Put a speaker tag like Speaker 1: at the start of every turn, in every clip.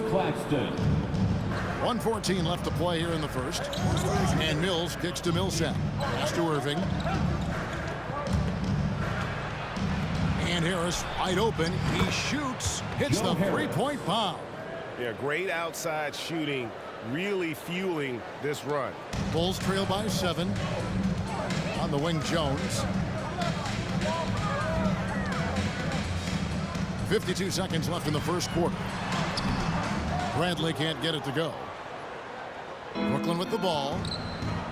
Speaker 1: Claxton.
Speaker 2: 1:14 left to play here in the first. And Mills kicks to Millsap. Pass to Irving. And Harris wide open. He shoots. Hits the three-point bomb.
Speaker 3: Yeah, great outside shooting, really fueling this run.
Speaker 2: Bulls trail by 7. On the wing, Jones. 52 seconds left in the first quarter. Bradley can't get it to go. Brooklyn with the ball.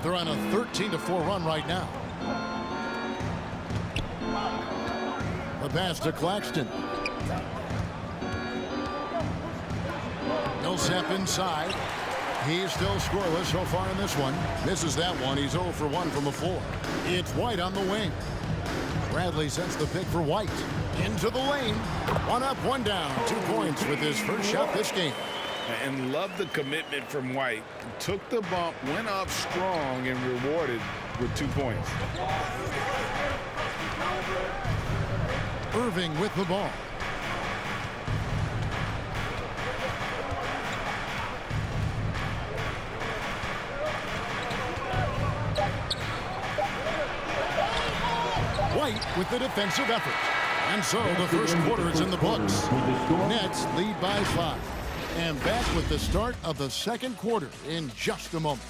Speaker 2: They're on a 13-4 run right now. The pass to Claxton. Millsap inside. He's still scoreless so far in this one. Misses that one. He's 0 for 1 from the floor. It's White on the wing. Bradley sets the pick for White. Into the lane. 1 up, 1 down. 2 points with his first shot this game.
Speaker 3: And love the commitment from White. Took the bump, went up strong, and rewarded with 2 points.
Speaker 2: Irving with the ball. White with the defensive effort. And so the first quarter is in the books. Nets lead by 5. And back with the start of the second quarter in just a moment.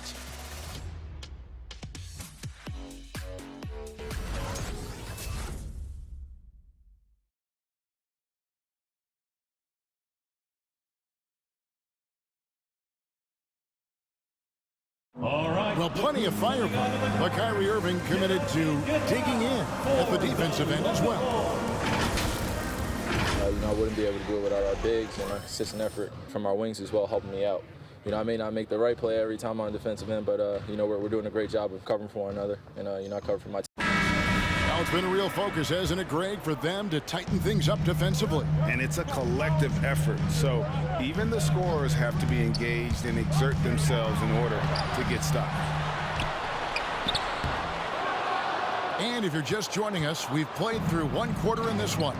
Speaker 2: Well, plenty of firepower, but Kyrie Irving committed to digging in at the defensive end as well.
Speaker 4: I wouldn't be able to do it without our bigs and our consistent effort from our wings as well, helping me out. I may not make the right play every time on the defensive end, but we're doing a great job of covering for one another, and I cover for my team.
Speaker 2: Now it's been a real focus, hasn't it, Greg, for them to tighten things up defensively?
Speaker 3: And it's a collective effort, so even the scorers have to be engaged and exert themselves in order to get stopped.
Speaker 2: And if you're just joining us, we've played through 1 quarter in this one.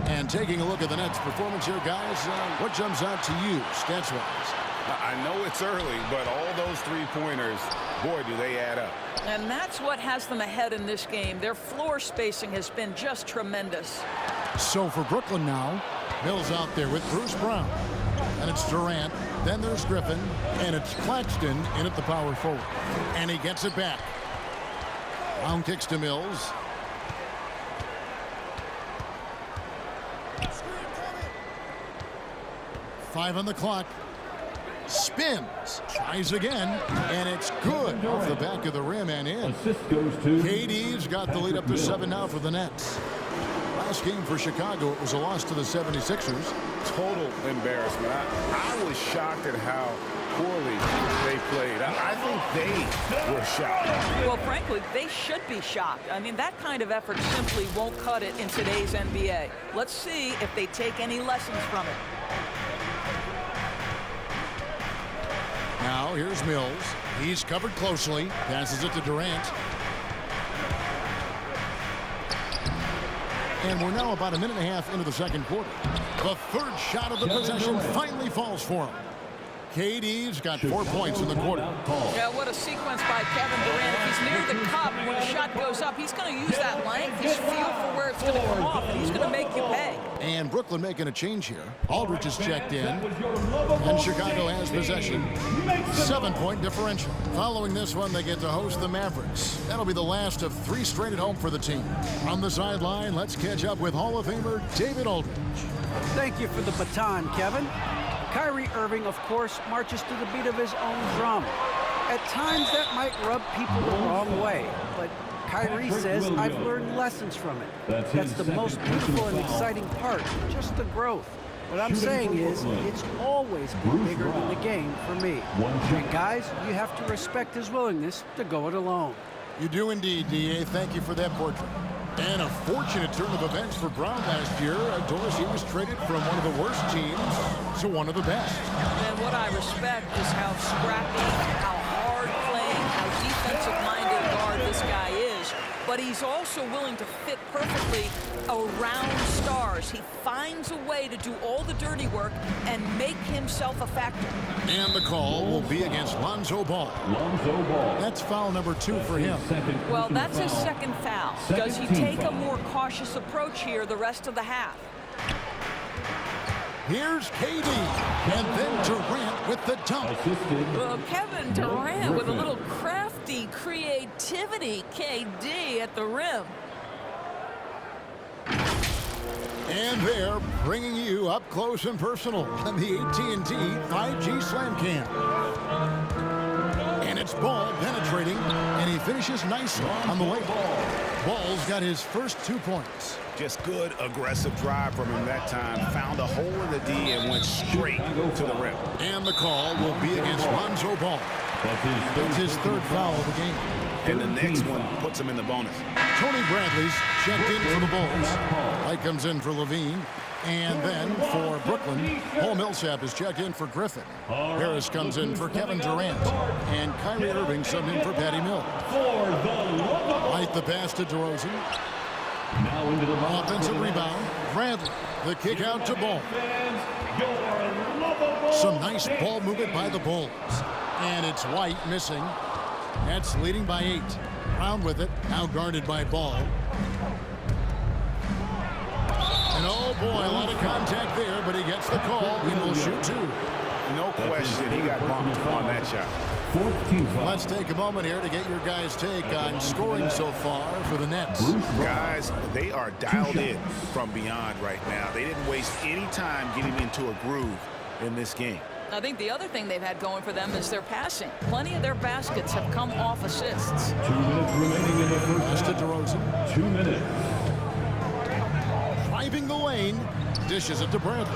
Speaker 2: And taking a look at the Nets' performance here, guys, what jumps out to you, stats-wise?
Speaker 3: I know it's early, but all those three-pointers, boy, do they add up.
Speaker 5: And that's what has them ahead in this game. Their floor spacing has been just tremendous.
Speaker 2: So for Brooklyn now, Mills out there with Bruce Brown. And it's Durant, then there's Griffin, and it's Claxton in at the power forward. And he gets it back. Brown kicks to Mills. Five on the clock. Spins, tries again, and it's good off the back of the rim and in.
Speaker 1: Assist goes to
Speaker 2: KD's got the lead up to 7 now for the Nets. Last game for Chicago, it was a loss to the 76ers.
Speaker 3: Total embarrassment. I was shocked at how poorly they played. I think they were shocked.
Speaker 5: Well, frankly, they should be shocked. I mean, that kind of effort simply won't cut it in today's NBA. Let's see if they take any lessons from it.
Speaker 2: Now, here's Mills. He's covered closely. Passes it to Durant. And we're now about a minute and a half into the second quarter. The third shot of the possession finally falls for him. KD's got 4 points in the quarter.
Speaker 5: Yeah, what a sequence by Kevin Durant. If he's near the cup, when a shot goes up, he's going to use that length, his feel for where it's going to come off, and he's going to make you pay.
Speaker 2: And Brooklyn making a change here. Aldridge is checked in, and Chicago has possession. 7-point differential. Following this one, they get to host the Mavericks. That'll be the last of 3 straight at home for the team. On the sideline, let's catch up with Hall of Famer David Aldridge.
Speaker 6: Thank you for the baton, Kevin. Kyrie Irving, of course, marches to the beat of his own drum. At times, that might rub people the wrong way, but Kyrie says, I've learned lessons from it. That's the most beautiful and exciting part, just the growth. What I'm saying is, it's always been bigger than the game for me. And guys, you have to respect his willingness to go it alone.
Speaker 2: You do indeed, D.A. Thank you for that portrait. And a fortunate turn of events for Brown last year. Doris, he was traded from one of the worst teams to one of the best.
Speaker 5: And what I respect is how scrappy, how hard playing, how defensive-minded guard this guy is. but he's also willing to fit perfectly around stars. He finds a way to do all the dirty work and make himself a factor.
Speaker 2: And the call will be against Lonzo Ball. That's foul number 2 for him.
Speaker 5: Well, that's his second foul. Does he take a more cautious approach here the rest of the half?
Speaker 2: Here's KD, and then Durant with the dunk.
Speaker 5: Well, Kevin Durant with a little crafty creativity. KD at the rim.
Speaker 2: And they're bringing you up close and personal on the AT&T 5G Slam Cam. And it's Ball penetrating, and he finishes nicely on the layup. Ball's got his first 2 points.
Speaker 3: Just good, aggressive drive from him that time. Found a hole in the D and went straight to the rim.
Speaker 2: And the call will be against Lonzo Ball. That's his third foul of the game.
Speaker 3: And the next one puts him in the bonus.
Speaker 2: Tony Bradley's checked in for the Bulls. White comes in for Levine. And then for Brooklyn, Paul Millsap is checked in for Griffin. Harris comes in for Kevin Durant. And Kyrie Irving subbed in for Patty Mills. White the pass to DeRozan. Offensive rebound. Bradley. The kick out to Ball. Some nice ball movement by the Bulls. And it's White missing. Nets leading by 8. Brown with it. Now guarded by Ball. And oh boy, a lot of contact there, but he gets the call and will shoot 2.
Speaker 3: No question, he got bumped on that shot.
Speaker 2: Let's take a moment here to get your guys' take on scoring so far for the Nets.
Speaker 3: Guys, they are dialed in from beyond right now. They didn't waste any time getting into a groove in this game.
Speaker 5: I think the other thing they've had going for them is their passing. Plenty of their baskets have come off assists.
Speaker 1: 2 minutes remaining in the first
Speaker 2: Pass to
Speaker 1: half.
Speaker 2: DeRozan.
Speaker 1: 2 minutes.
Speaker 2: Driving the lane. Dishes it to Bradley.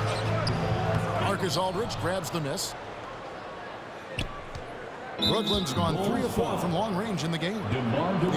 Speaker 2: Marcus Aldridge grabs the miss. Brooklyn's gone 3 of 4 from long range in the game. The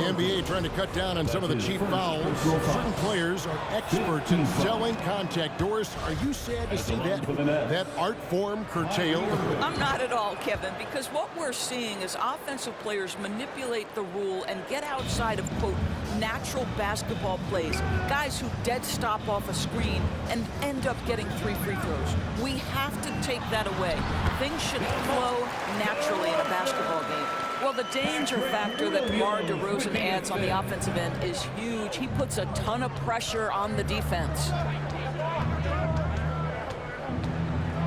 Speaker 2: NBA trying to cut down on some of the cheap fouls. Certain players are experts in selling contact. Doris, are you sad to see that art form curtailed?
Speaker 5: I'm not at all, Kevin, because what we're seeing is offensive players manipulate the rule and get outside of, quote, natural basketball plays. Guys who dead stop off a screen and end up getting 3 free throws. We have to take that away. Things should flow naturally in a basketball game. Well, the danger factor that DeMar DeRozan adds on the offensive end is huge. He puts a ton of pressure on the defense.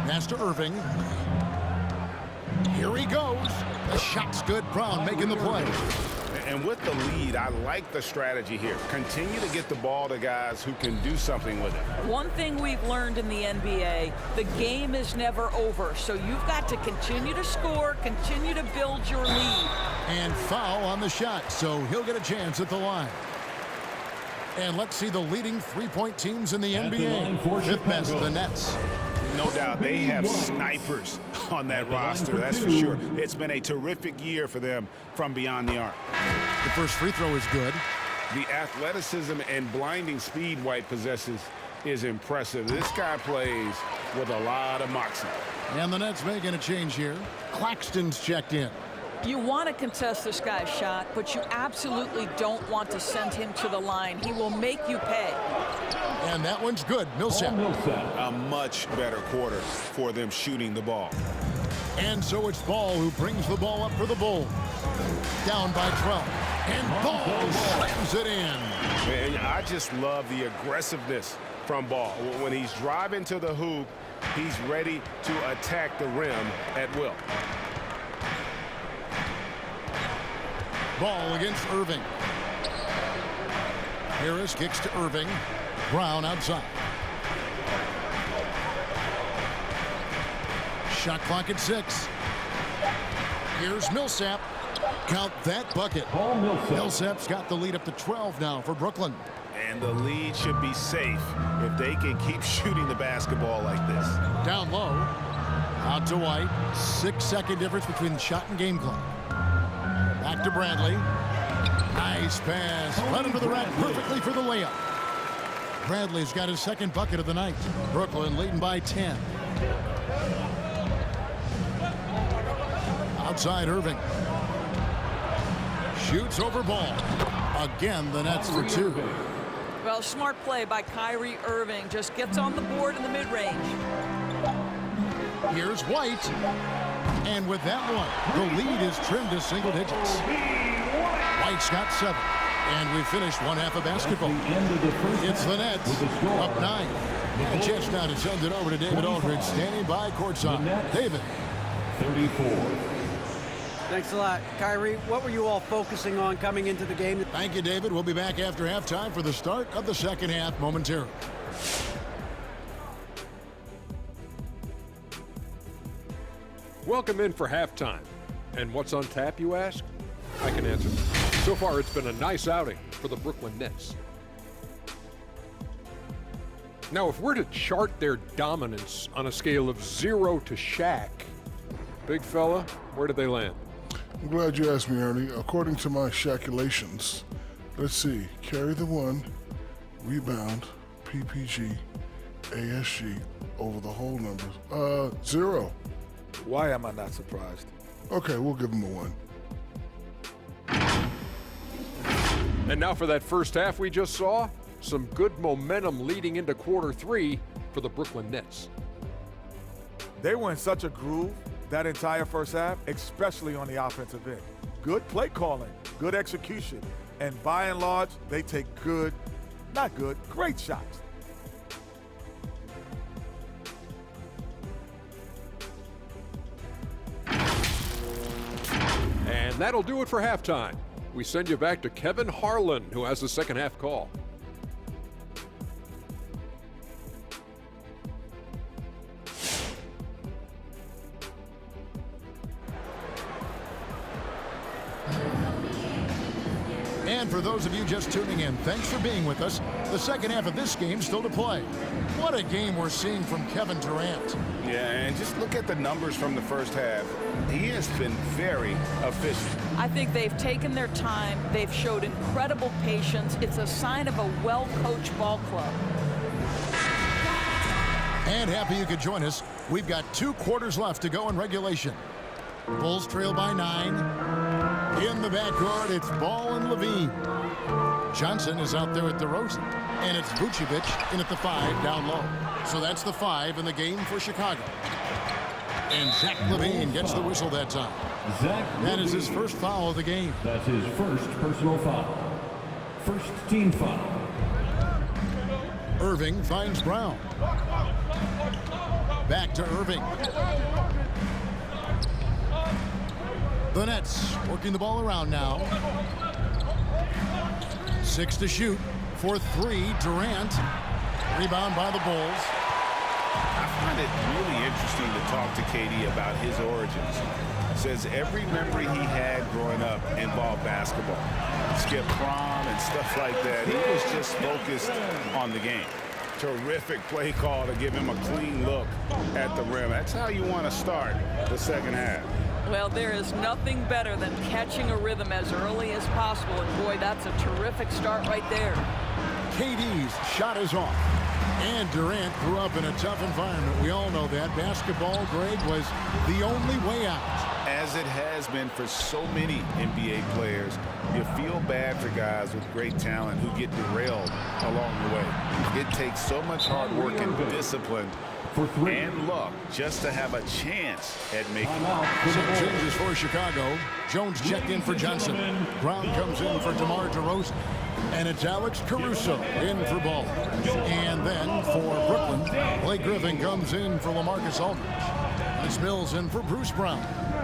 Speaker 2: Pass to Irving. Here he goes. The shot's good. Brown making the play.
Speaker 3: And with the lead, I like the strategy here. Continue to get the ball to guys who can do something with it.
Speaker 5: One thing we've learned in the NBA, the game is never over. So you've got to continue to score, continue to build your lead.
Speaker 2: And foul on the shot, so he'll get a chance at the line. And let's see the leading three-point teams in the NBA. Fifth best, the Nets.
Speaker 3: No doubt, they have snipers on that roster, that's for sure. It's been a terrific year for them from beyond the arc.
Speaker 2: The first free throw is good.
Speaker 3: The athleticism and blinding speed White possesses is impressive. This guy plays with a lot of moxie.
Speaker 2: And the Nets making a change here. Claxton's checked in.
Speaker 5: You want to contest this guy's shot, but you absolutely don't want to send him to the line. He will make you pay.
Speaker 2: And that one's good. Millsap.
Speaker 3: A much better quarter for them shooting the ball.
Speaker 2: And so it's Ball who brings the ball up for the Bulls. Down by 12. And Ball slams it in.
Speaker 3: Man, I just love the aggressiveness from Ball. When he's driving to the hoop, he's ready to attack the rim at will.
Speaker 2: Ball against Irving. Harris kicks to Irving. Brown outside. Shot clock at 6. Here's Millsap. Count that bucket. Millsap's got the lead up to 12 now for Brooklyn.
Speaker 3: And the lead should be safe if they can keep shooting the basketball like this.
Speaker 2: Down low. Out to White. 6-second difference between the shot and game clock. Back to Bradley. Nice pass. Led him to the rack perfectly for the layup. Bradley's got his second bucket of the night. Brooklyn leading by 10. Outside Irving. Shoots over Ball. Again, the Nets for two.
Speaker 5: Well, smart play by Kyrie Irving. Just gets on the board in the mid-range.
Speaker 2: Here's White. And with that one, the lead is trimmed to single digits. White's got 7. And we finished one half of basketball. It's the Nets up 9. And just now to send it over to David Aldridge, standing by courtside. David.
Speaker 1: 34.
Speaker 6: Thanks a lot. Kyrie, what were you all focusing on coming into the game?
Speaker 2: Thank you, David. We'll be back after halftime for the start of the second half momentarily.
Speaker 7: Welcome in for halftime. And what's on tap, you ask? I can answer. So far, it's been a nice outing for the Brooklyn Nets. Now, if we're to chart their dominance on a scale of 0 to Shaq, big fella, where did they land?
Speaker 8: I'm glad you asked me, Ernie. According to my Shaculations, let's see. Carry the 1, rebound, PPG, ASG, over the whole numbers. 0.
Speaker 9: Why am I not surprised?
Speaker 8: Okay, we'll give him a 1.
Speaker 7: And now for that first half we just saw, some good momentum leading into quarter 3 for the Brooklyn Nets.
Speaker 9: They were in such a groove that entire first half, especially on the offensive end. Good play calling, good execution, and by and large, they take great shots.
Speaker 7: And that'll do it for halftime. We send you back to Kevin Harlan, who has the second half call.
Speaker 2: And for those of you just tuning in, thanks for being with us. The second half of this game still to play. What a game we're seeing from Kevin Durant.
Speaker 3: Yeah, and just look at the numbers from the first half. He has been very efficient.
Speaker 5: I think they've taken their time. They've showed incredible patience. It's a sign of a well-coached ball club.
Speaker 2: And happy you could join us. We've got 2 quarters left to go in regulation. Bulls trail by 9. In the backcourt, it's Ball and Levine. Johnson is out there at DeRozan. And it's Vucevic in at the 5 down low. So that's the 5 in the game for Chicago. And Zach LaVine gets the whistle that time. That is his first foul of the game.
Speaker 1: That's his first personal foul. First team foul.
Speaker 2: Irving finds Brown. Back to Irving. The Nets working the ball around now. 6 to shoot. For 3, Durant. Rebound by the Bulls.
Speaker 3: I find it really interesting to talk to KD about his origins. Says every memory he had growing up involved basketball. Skip prom and stuff like that. He was just focused on the game. Terrific play call to give him a clean look at the rim. That's how you want to start the second half.
Speaker 5: Well, there is nothing better than catching a rhythm as early as possible. And boy, that's a terrific start right there.
Speaker 2: KD's shot is off. And Durant grew up in a tough environment. We all know that. Basketball, Greg, was the only way out.
Speaker 3: As it has been for so many NBA players, you feel bad for guys with great talent who get derailed along the way. It takes so much hard work and discipline and luck just to have a chance at making it.
Speaker 2: Some changes for Chicago. Jones checked in for Johnson. Brown comes in for DeMar DeRozan. And it's Alex Caruso in for Ball. And then for Brooklyn, Blake Griffin comes in for LaMarcus Aldridge. Chris Mills in for Bruce Brown.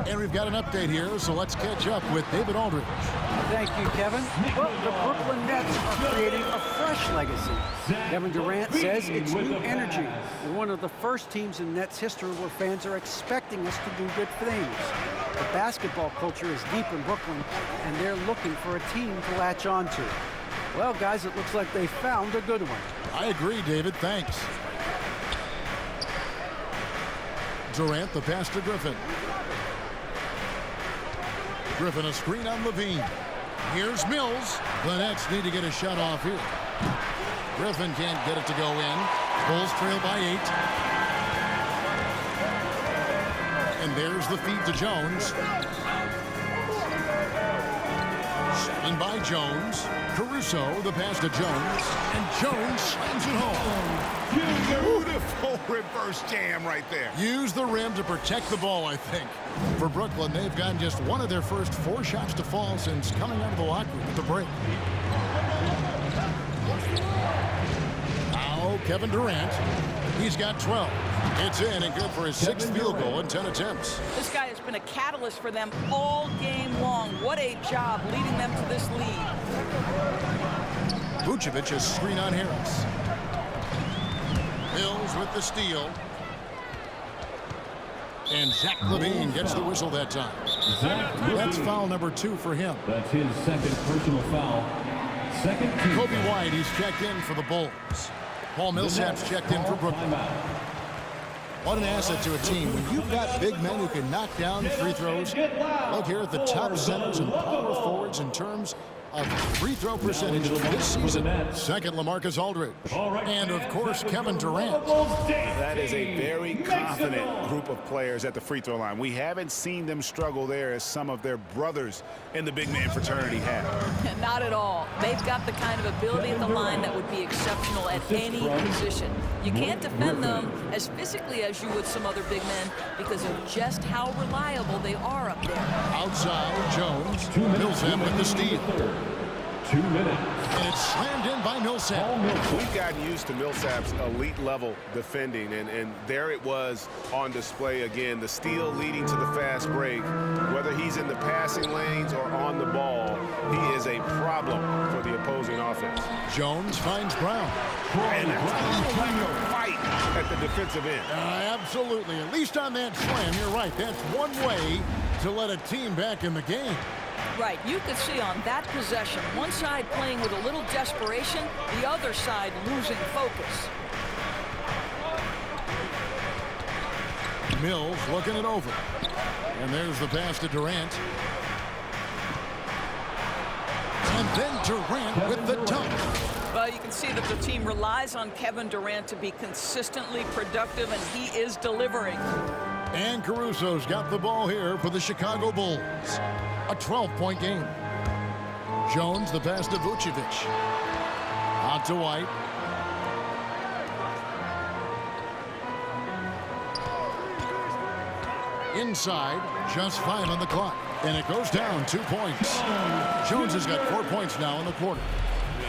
Speaker 2: And we've got an update here, so let's catch up with David Aldridge.
Speaker 6: Thank you, Kevin. Well, the Brooklyn Nets are creating a fresh legacy. Kevin Durant says it's new energy. We're one of the first teams in Nets history where fans are expecting us to do good things. The basketball culture is deep in Brooklyn, and they're looking for a team to latch on to. Well, guys, it looks like they found a good one.
Speaker 2: I agree, David. Thanks. Durant, the pass to Griffin. Griffin, a screen on Levine. Here's Mills. The Nets need to get a shot off here. Griffin can't get it to go in. Bulls trail by 8. And there's the feed to Jones. Screen by Jones. Caruso, the pass to Jones. And Jones slams it home.
Speaker 3: Beautiful reverse jam right there.
Speaker 2: Use the rim to protect the ball, I think. For Brooklyn, they've gotten just one of their first 4 shots to fall since coming out of the locker room at the break. Now, Kevin Durant. He's got 12. It's in and good for his 6th field goal in 10 attempts.
Speaker 5: This guy has been a catalyst for them all game long. What a job leading them to this lead.
Speaker 2: Vucevic is screen on Harris. Mills with the steal. And Zach LaVine gets the whistle that time. That's foul number 2 for him.
Speaker 1: That's his 2nd personal foul. 2nd team.
Speaker 2: Kobe White, he's checked in for the Bulls. Paul Millsap's checked in for Brooklyn. What an asset to a team when you've got big men who can knock down free throws. Look here at the top centers and power forwards in terms of free throw percentage this season. 2nd, LaMarcus Aldridge. And, of course, Kevin Durant.
Speaker 3: That is a very confident group of players at the free throw line. We haven't seen them struggle there as some of their brothers in the big man fraternity have.
Speaker 5: Not at all. They've got the kind of ability at the line that would be exceptional at any position. You can't defend them as physically as you would some other big men because of just how reliable they are up there.
Speaker 2: Outside, Jones. Millsap with the steal.
Speaker 1: 2 minutes.
Speaker 2: And it's slammed in by Millsap.
Speaker 3: We've gotten used to Millsap's elite level defending, and there it was on display again. The steal leading to the fast break. Whether he's in the passing lanes or on the ball, he is a problem for the opposing offense.
Speaker 2: Jones finds Brown.
Speaker 3: And that's a fight at the defensive end.
Speaker 2: Absolutely. At least on that slam, you're right. That's one way to let a team back in the game.
Speaker 5: Right, you could see on that possession, one side playing with a little desperation, the other side losing focus.
Speaker 2: Mills looking it over. And there's the pass to Durant. And then Durant with the dunk.
Speaker 5: Well, you can see that the team relies on Kevin Durant to be consistently productive, and he is delivering.
Speaker 2: And Caruso's got the ball here for the Chicago Bulls. A 12-point game. Jones, the pass to Vucevic. Out to White. Inside, just 5 on the clock. And it goes down 2 points. Jones has got 4 points now in the quarter.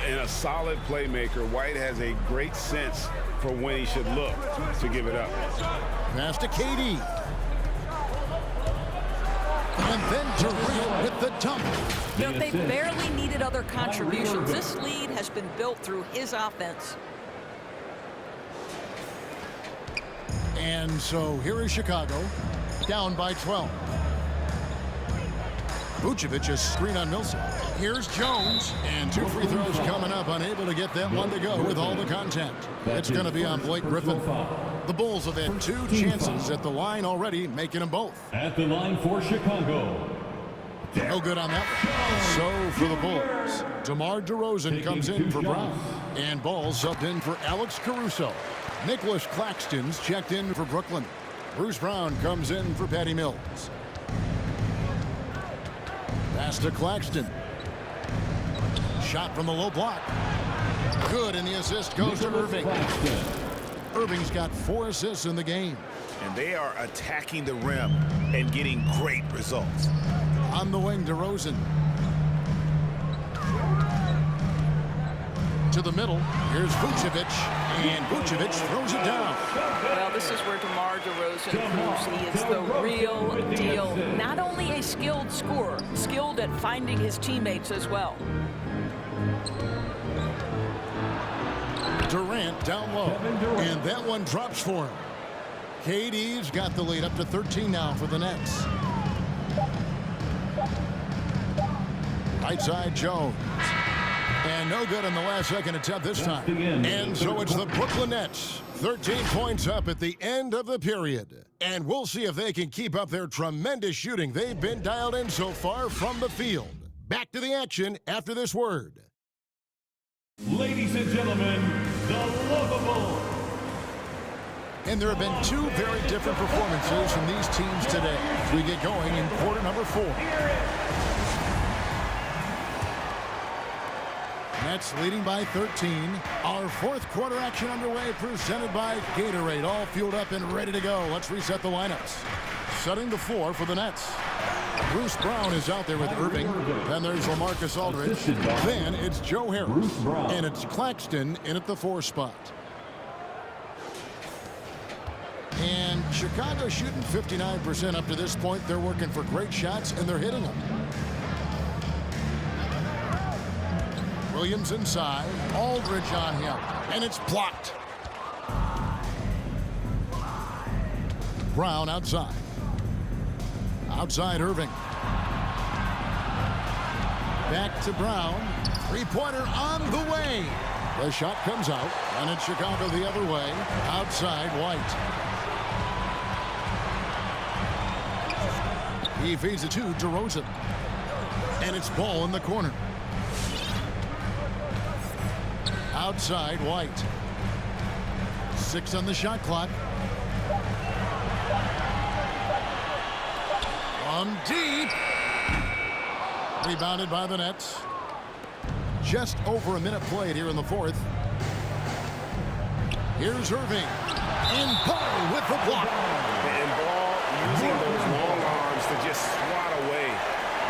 Speaker 3: And a solid playmaker, White has a great sense for when he should look to give it up.
Speaker 2: Pass to KD. And then Durant with the dunk.
Speaker 5: You know, they barely needed other contributions. This lead has been built through his offense.
Speaker 2: And so here is Chicago, down by 12. Vucevic's screen on Millsap. Here's Jones, and 2 free throws coming up, unable to get that one to go with all the contact. It's going to be on Blake Griffin. The Bulls have had 2 chances at the line already, making them both.
Speaker 1: At the line for Chicago.
Speaker 2: No good on that one. So for the Bulls, DeMar DeRozan comes in for Brown. And Ball subbed in for Alex Caruso. Nicholas Claxton's checked in for Brooklyn. Bruce Brown comes in for Patty Mills. Pass to Claxton. Shot from the low block. Good, and the assist goes to Irving. Irving's got 4 assists in the game.
Speaker 3: And they are attacking the rim and getting great results.
Speaker 2: On the wing, DeRozan. To the middle, here's Vucevic, and Vucevic throws it down.
Speaker 5: Well, this is where DeMar DeRozan proves he is the real deal. Not only a skilled scorer, skilled at finding his teammates as well.
Speaker 2: Durant down low, and that one drops for him. KD's got the lead up to 13 now for the Nets. Right side, Jones. And no good on the last second attempt this time. And so it's the Brooklyn Nets. 13 points up at the end of the period. And we'll see if they can keep up their tremendous shooting they've been dialed in so far from the field. Back to the action after this word.
Speaker 1: Ladies and gentlemen, the lovable.
Speaker 2: And there have been 2 very different performances from these teams today. We get going in quarter number 4. Nets leading by 13. Our fourth quarter action underway, presented by Gatorade. All fueled up and ready to go. Let's reset the lineups. Setting the floor for the Nets. Bruce Brown is out there with Irving. Then there's LaMarcus Aldridge. Then it's Joe Harris. And it's Claxton in at the 4 spot. And Chicago shooting 59% up to this point. They're working for great shots, and they're hitting them. Williams inside. Aldridge on him. And it's blocked. Brown outside. Outside Irving. Back to Brown. Three-pointer on the way. The shot comes out, and it's Chicago the other way. Outside White. He feeds it to DeRozan. And it's Ball in the corner. Outside White. 6 on the shot clock. From deep. Rebounded by the Nets. Just over a minute played here in the fourth. Here's Irving. And Ball with the block.
Speaker 3: And Ball using those long arms to just swat away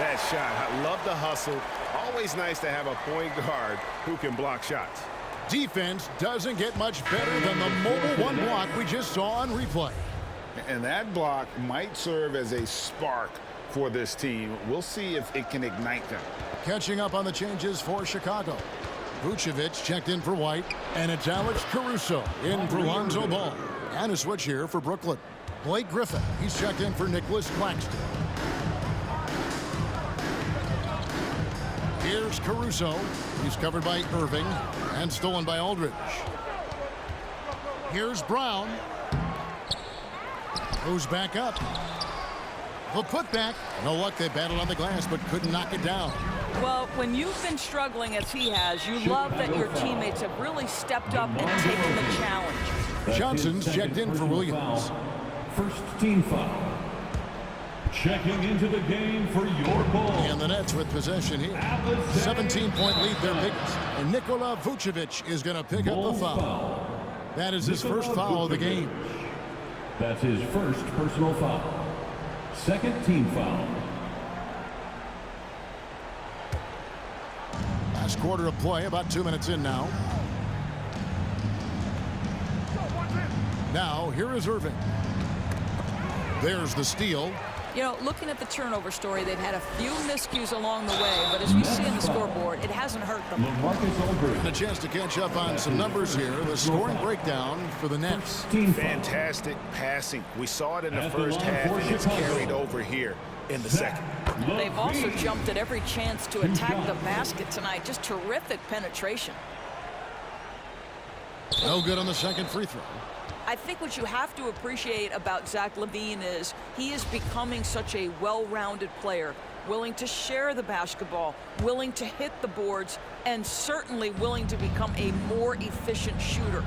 Speaker 3: that shot. I love the hustle. Always nice to have a point guard who can block shots.
Speaker 2: Defense doesn't get much better than the mobile one block we just saw on replay.
Speaker 3: And that block might serve as a spark for this team. We'll see if it can ignite them.
Speaker 2: Catching up on the changes for Chicago. Vucevic checked in for White, and it's Alex Caruso in for Lonzo Ball. And a switch here for Brooklyn. Blake Griffin, he's checked in for Nicholas Claxton. Here's Caruso. He's covered by Irving and stolen by Aldridge. Here's Brown. Goes back up. The putback. No luck. They battled on the glass but couldn't knock it down.
Speaker 5: Well, when you've been struggling as he has, you love that your teammates have really stepped up and taken the challenge.
Speaker 2: Johnson's checked in for Williams.
Speaker 1: First team foul. Checking into the game for your ball.
Speaker 2: And the Nets with possession here. 17-point lead, their biggest. And Nikola Vucevic is going to pick up the foul. That is his first foul of the game.
Speaker 1: That's his first personal foul. Second team foul.
Speaker 2: Last quarter of play, about 2 minutes in now. Now, here is Irving. There's the steal.
Speaker 5: You know, looking at the turnover story, they've had a few miscues along the way, but as we see on the scoreboard, it hasn't hurt them.
Speaker 2: And a chance to catch up on some numbers here. The scoring breakdown for the Nets.
Speaker 3: Fantastic passing. We saw it in the first half, and it's carried over here in the second.
Speaker 5: They've also jumped at every chance to attack the basket tonight. Just terrific penetration.
Speaker 2: No good on the second free throw.
Speaker 5: I think what you have to appreciate about Zach LaVine is he is becoming such a well-rounded player, willing to share the basketball, willing to hit the boards, and certainly willing to become a more efficient shooter.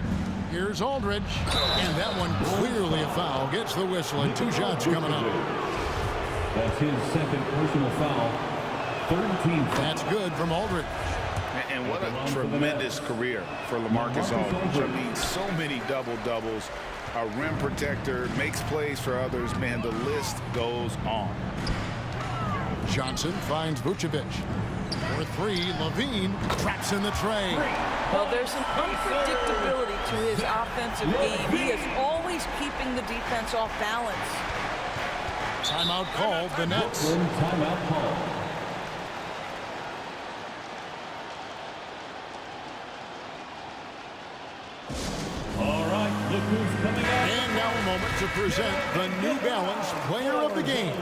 Speaker 2: Here's Aldridge, and that one clearly a foul. Gets the whistle, and 2 shots coming up.
Speaker 1: That's his second personal foul. Third team foul.
Speaker 2: That's good from Aldridge.
Speaker 3: And what a tremendous career for LaMarcus Aldridge. I mean, so many double-doubles. A rim protector, makes plays for others. Man, the list goes on.
Speaker 2: Johnson finds Vucevic. For 3, LaVine traps in the tray.
Speaker 5: Well, there's an unpredictability to his offensive game. He is always keeping the defense off balance.
Speaker 2: Timeout called, the Nets.
Speaker 1: Timeout call.
Speaker 2: And now a moment to present the New Balance Player of the Game,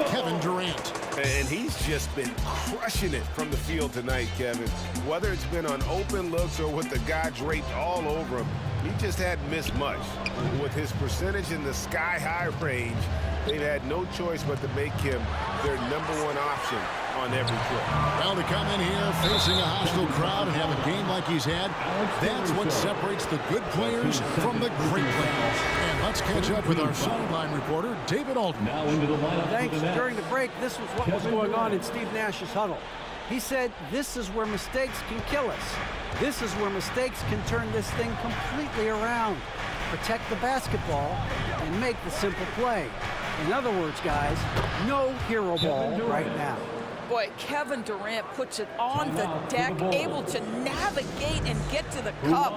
Speaker 2: Kevin Durant.
Speaker 3: And he's just been crushing it from the field tonight, Kevin. Whether it's been on open looks or with the guy draped all over him, he just hadn't missed much. With his percentage in the sky-high range, they've had no choice but to make him their #1 option on every trip.
Speaker 2: Well, to come in here facing a hostile crowd and have a game like he's had, that's what separates the good players from the great players. And let's catch up with our sideline reporter, David Alton.
Speaker 1: Now into the lineup.
Speaker 6: Thanks. During the break, this was what was going on in Steve Nash's huddle. He said, this is where mistakes can kill us. This is where mistakes can turn this thing completely around. Protect the basketball and make the simple play. In other words, guys, no hero ball right now.
Speaker 5: Boy, Kevin Durant puts it on the deck, able to navigate and get to the cup.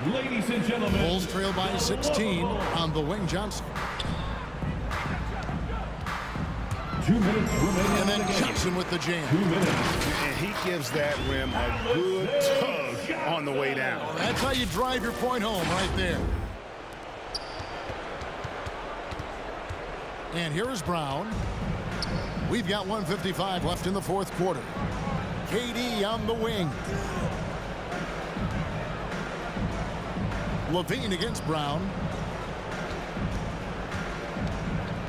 Speaker 1: Ladies and gentlemen,
Speaker 2: Bulls trail by 16 on the wing. Johnson.
Speaker 1: 2 minutes remaining.
Speaker 2: And then Johnson with the jam.
Speaker 1: 2 minutes.
Speaker 3: And he gives that rim a good tug on the way down.
Speaker 2: That's how you drive your point home right there. And here is Brown. We've got 1:55 left in the fourth quarter. KD on the wing. Levine against Brown.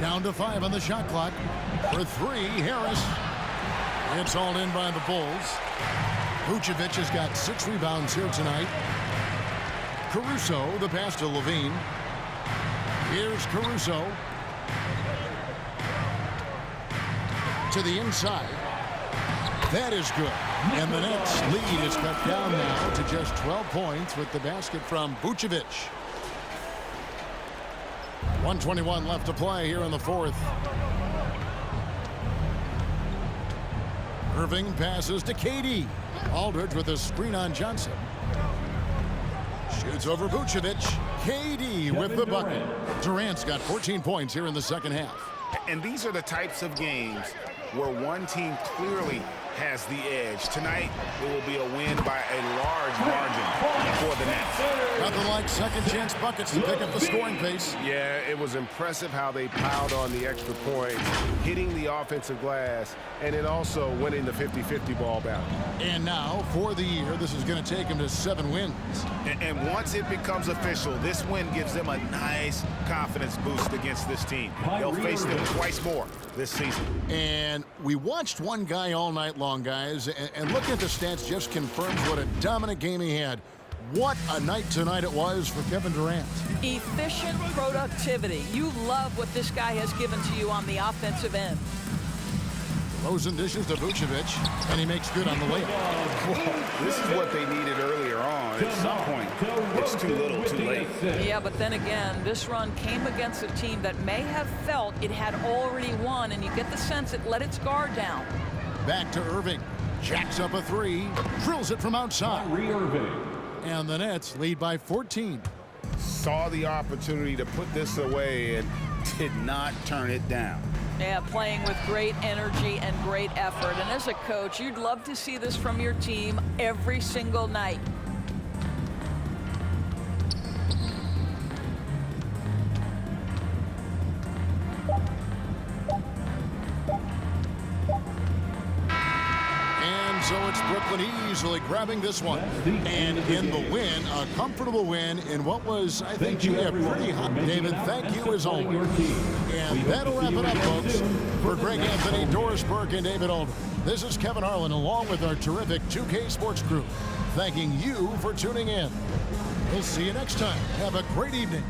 Speaker 2: Down to 5 on the shot clock. For 3, Harris. It's all in by the Bulls. Vucevic has got 6 rebounds here tonight. Caruso, the pass to Levine. Here's Caruso. To the inside. That is good. And the Nets lead is cut down now to just 12 points with the basket from Vucevic. 1:21 left to play here in the fourth. Irving passes to KD. Aldridge with a screen on Johnson. Shoots over Vucevic. KD with the bucket. Durant's got 14 points here in the second half.
Speaker 3: And these are the types of games where one team clearly has the edge. Tonight, it will be a win by a large margin for the Nets.
Speaker 2: Nothing like second chance buckets to pick up the scoring pace.
Speaker 10: Yeah, it was impressive how they piled on the extra points, hitting the offensive glass, and then also winning the 50-50 ball battle.
Speaker 2: And now, for the year, this is going to take them to 7 wins.
Speaker 3: And once it becomes official, this win gives them a nice confidence boost against this team. They'll face them twice more this season.
Speaker 2: And we watched one guy all night long, guys, and looking at the stats just confirms what a dominant game he had. What a night tonight it was for Kevin Durant.
Speaker 5: Efficient productivity. You love what this guy has given to you on the offensive end.
Speaker 2: Throws and dishes to Vucevic, and he makes good on the layup.
Speaker 3: This is what they needed earlier on. At some point, it's too little, too late.
Speaker 5: Yeah, but then again, this run came against a team that may have felt it had already won, and you get the sense it let its guard down.
Speaker 2: Back to Irving. Jacks up a 3. Drills it from outside. And the Nets lead by 14.
Speaker 3: Saw the opportunity to put this away and did not turn it down.
Speaker 5: Yeah, playing with great energy and great effort. And as a coach, you'd love to see this from your team every single night.
Speaker 2: So it's Brooklyn easily grabbing this one. And in the win, a comfortable win in what was, I think, a pretty hot. David, thank you as always. And that'll wrap it up, folks. For Greg Anthony, Doris Burke, and David Aldrin, this is Kevin Harlan along with our terrific 2K Sports crew, thanking you for tuning in. We'll see you next time. Have a great evening.